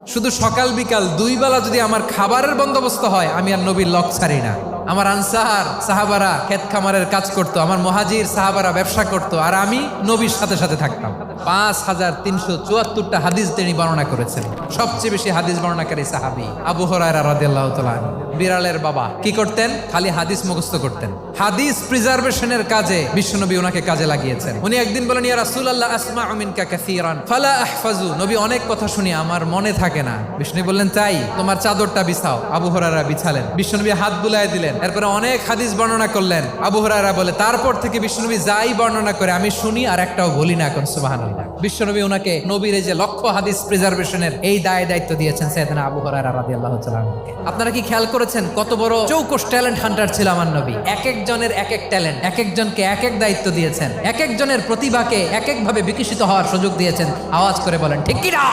শুধু সকাল বিকাল দুই বেলা যদি আমার খাবারের বন্দোবস্ত হয়, আমি আর নবীর লক ছাড়ি না। আমার আনসার সাহাবারা ক্ষেত খামারের কাজ করতো, আমার মুহাজির সাহাবারা ব্যবসা করতো, আর আমি নবীর সাথে সাথে থাকতাম। 5374টা হাদিস তিনি বর্ণনা করেছেন। সবচেয়ে বেশি হাদিস বর্ণনাকারী সাহাবী আবু হুরায়রা রাদিয়াল্লাহু তাআলা। বিড়ালের বাবা কি করতেন? খালি হাদিস মুখস্থ করতেন। হাদিস প্রিজার্ভেশনের কাজে বিশ্বনবী ওনাকে কাজে লাগিয়েছেন। উনি একদিন বলেন, ইয়া রাসূলুল্লাহ আসমাউ মিনকা কাসীরান ফালা আহফাজু। নবী, অনেক কথা শুনি, আমার মনে থাকে না। বিষ্ণু বললেন, তাই তোমার চাদরটা বিছাও। আবু হুরায়রা বিছালেন। বিশ্বনবী হাত বুলায় দিলেন। এরপরে অনেক হাদিস বর্ণনা করলেন। আবু হুরায়রা বলে, তারপর থেকে বিশ্বনবী যাই বর্ণনা করে আমি শুনি আর একটাও বলি না। এখন সুবহানাল্লাহ। বিশ্বনবী ওনাকে নবীর এই যে লক্ষ্য হাদিস প্রিজার্ভেশনের এই দায়িত্ব দিয়েছেন সাইয়েদনা আবু হুরায়রা রাদিয়াল্লাহু তাআলা আনহুকে। আপনারা কি খেয়াল করেছেন কত বড় চৌকস ট্যালেন্ট হান্টার ছিল আমার নবী? এক একজনের এক এক ট্যালেন্ট, এক একজনকে এক এক দায়িত্ব দিয়েছেন, এক একজনের প্রতিভাকে এক একভাবে বিকশিত হওয়ার সুযোগ দিয়েছেন। আওয়াজ করে বলেন ঠিক কি না?